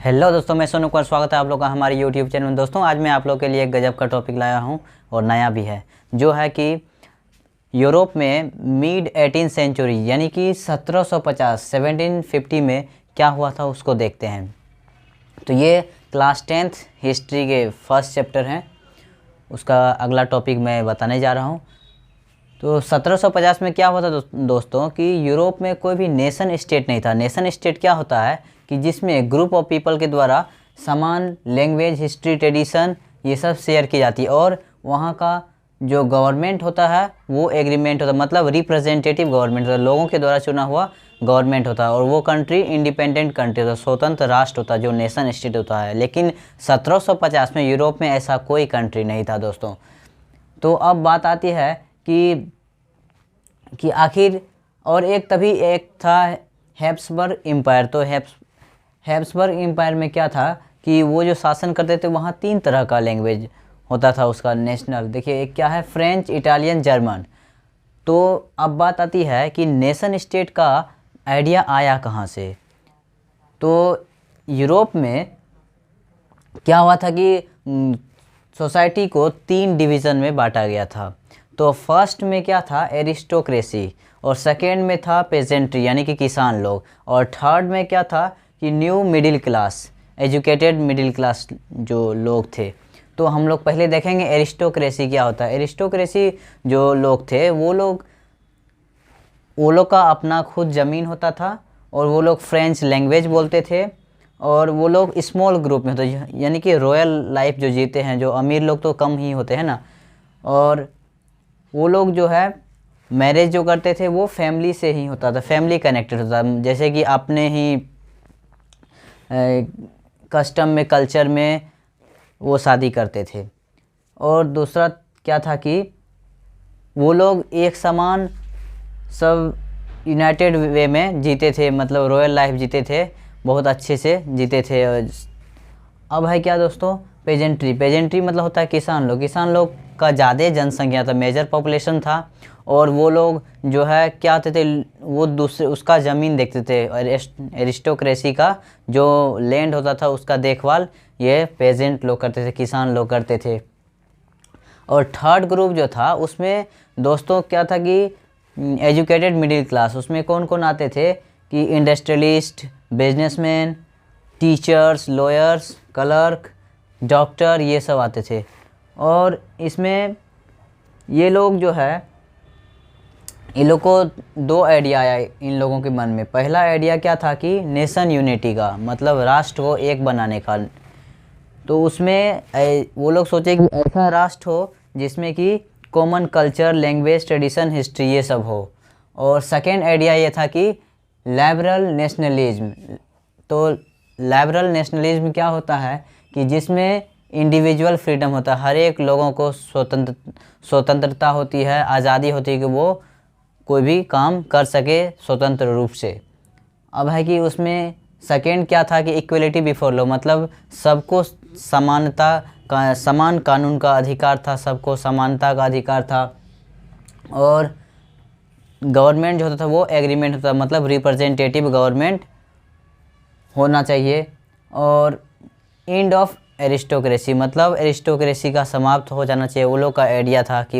Hello दोस्तों, मैं सोनू कुमार। स्वागत है आप लोग का हमारे यूट्यूब चैनल में। दोस्तों आज मैं आप लोग के लिए एक गजब का टॉपिक लाया हूं और नया भी है, जो है कि यूरोप में मिड 18 सेंचुरी यानी कि 1750 में क्या हुआ था उसको देखते हैं। तो ये क्लास 10th हिस्ट्री के फर्स्ट चैप्टर हैं, उसका अगला टॉपिक मैं बताने जा रहा हूँ। तो 1750 में क्या हुआ था दोस्तों कि यूरोप में कोई भी नेशन स्टेट नहीं था। नेशन स्टेट क्या होता है कि जिसमें ग्रुप ऑफ पीपल के द्वारा समान लैंग्वेज, हिस्ट्री, ट्रेडिशन ये सब शेयर की जाती है, और वहाँ का जो गवर्नमेंट होता है वो एग्रीमेंट होता है, मतलब रिप्रेजेंटेटिव गवर्नमेंट होता है, लोगों के द्वारा चुना हुआ गवर्नमेंट होता है। और वो कंट्री इंडिपेंडेंट कंट्री होता है, स्वतंत्र राष्ट्र होता है, जो नेशन स्टेट होता है। लेकिन 1750 में यूरोप में ऐसा कोई कंट्री नहीं था दोस्तों। तो अब बात आती है कि आखिर, और एक था हैब्सबर्ग एम्पायर। तो हैब्सबर्ग एम्पायर में क्या था कि वो जो शासन करते थे वहाँ 3 तरह का लैंग्वेज होता था उसका नेशनल। देखिए, एक क्या है, फ्रेंच, इटालियन, जर्मन। तो अब बात आती है कि नेशन स्टेट का आइडिया आया कहाँ से। तो यूरोप में क्या हुआ था कि सोसाइटी को 3 डिवीज़न में बांटा गया था। तो फर्स्ट में क्या था, एरिस्टोक्रेसी, और सेकेंड में था पेजेंट्री यानी कि किसान लोग, और थर्ड में क्या था कि new middle class, educated middle class जो लोग थे। तो हम लोग पहले देखेंगे एरिस्टोक्रेसी क्या होता है। एरिस्टोक्रेसी जो लोग थे वो लोग का अपना खुद ज़मीन होता था, और वो लोग फ्रेंच लैंग्वेज बोलते थे, और वो लोग स्मॉल ग्रुप में होते, यानी कि रॉयल लाइफ जो जीते हैं। जो अमीर लोग तो कम ही होते हैं ना। और वो लोग जो है मैरिज जो करते थे वो फैमिली से ही होता था, फैमिली कनेक्टेड होता था, जैसे कि अपने ही कस्टम में, कल्चर में वो शादी करते थे। और दूसरा क्या था कि वो लोग एक समान सब यूनाइटेड वे में जीते थे, मतलब रॉयल लाइफ जीते थे, बहुत अच्छे से जीते थे। अब है क्या दोस्तों, पेजेंट्री। पेजेंट्री मतलब होता है किसान लोग। किसान लोग का ज़्यादा जनसंख्या था, मेजर पॉपुलेशन था, और वो लोग जो है क्या होते थे, वो दूसरे उसका ज़मीन देखते थे। और एरिस्टोक्रेसी का जो लैंड होता था उसका देखभाल ये पेजेंट लोग करते थे, किसान लोग करते थे। और थर्ड ग्रुप जो था उसमें दोस्तों क्या था कि एजुकेटेड मिडिल क्लास। उसमें कौन कौन आते थे कि industrialist, businessman, teachers, lawyers, clerk, doctor, ये सब आते थे। और इसमें ये लोग जो है, इन लोग को 2 आइडिया आया इन लोगों के मन में। पहला आइडिया क्या था कि नेशन यूनिटी का, मतलब राष्ट्र को एक बनाने का। तो उसमें वो लोग सोचे कि ऐसा राष्ट्र हो जिसमें कि common culture, language, tradition, history ये सब हो। और सेकेंड आइडिया ये था कि लिबरल नेशनलिज्म। तो लिबरल नेशनलिज्म क्या होता है कि जिसमें इंडिविजुअल फ्रीडम होता है, हर एक लोगों को स्वतंत्रता होती है, आज़ादी होती है कि वो कोई भी काम कर सके स्वतंत्र रूप से। अब है कि उसमें सेकेंड क्या था कि इक्वलिटी बिफोर लॉ, मतलब सबको समानता का, समान कानून का अधिकार था, सबको समानता का अधिकार था। और गवर्नमेंट जो होता था वो एग्रीमेंट होता था, मतलब रिप्रेजेंटेटिव गवर्नमेंट होना चाहिए। और एंड ऑफ एरिस्टोक्रेसी, मतलब एरिस्टोक्रेसी का समाप्त हो जाना चाहिए। वो लोग का आइडिया था कि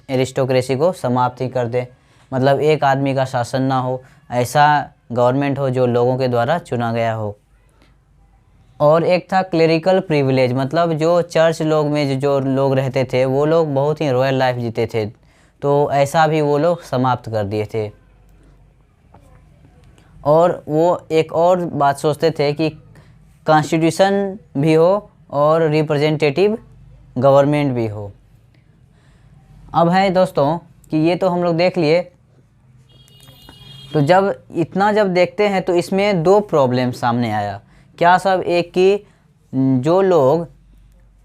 एरिस्टोक्रेसी को समाप्त ही कर दे, मतलब एक आदमी का शासन ना हो, ऐसा गवर्नमेंट हो जो लोगों के द्वारा चुना गया हो। और एक था क्लेरिकल प्रिविलेज, मतलब जो चर्च लोग में जो लोग रहते थे वो लोग बहुत ही रॉयल लाइफ जीते थे, तो ऐसा भी वो लोग समाप्त कर दिए थे। और वो एक और बात सोचते थे कि कॉन्स्टिट्यूशन भी हो और रिप्रेजेंटेटिव गवर्नमेंट भी हो। अब है दोस्तों कि ये तो हम लोग देख लिए। तो जब देखते हैं तो इसमें 2 प्रॉब्लम सामने आया। क्या सब, एक कि जो लोग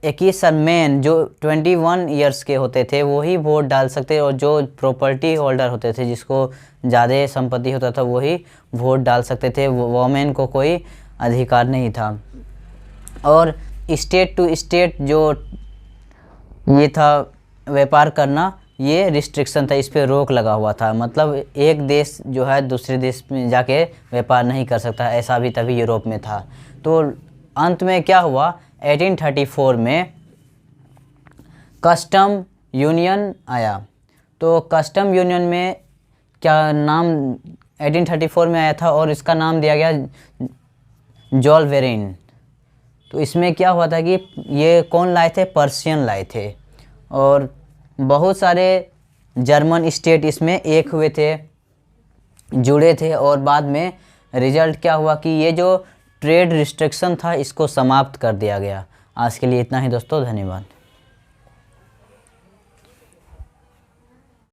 21 मेन जो 21 ईयर्स के होते थे वही वोट डाल सकते, और जो प्रॉपर्टी होल्डर होते थे, जिसको ज़्यादा संपत्ति होता था, वही वोट डाल सकते थे। वोमेन को कोई अधिकार नहीं था। और स्टेट टू स्टेट जो ये था व्यापार करना ये रिस्ट्रिक्शन था, इस पे रोक लगा हुआ था। मतलब एक देश जो है दूसरे देश में जाके व्यापार नहीं कर सकता, ऐसा भी तभी यूरोप में था। तो अंत में क्या हुआ, 1834 में कस्टम यूनियन आया। तो कस्टम यूनियन में क्या नाम 1834 में आया था और इसका नाम दिया गया जोल्वेरिन। तो इसमें क्या हुआ था कि ये कौन लाए थे, पर्शियन लाए थे, और बहुत सारे जर्मन स्टेट इसमें एक हुए थे, जुड़े थे, और बाद में रिजल्ट क्या हुआ कि ये जो ट्रेड रिस्ट्रिक्शन था इसको समाप्त कर दिया गया। आज के लिए इतना ही दोस्तों, धन्यवाद।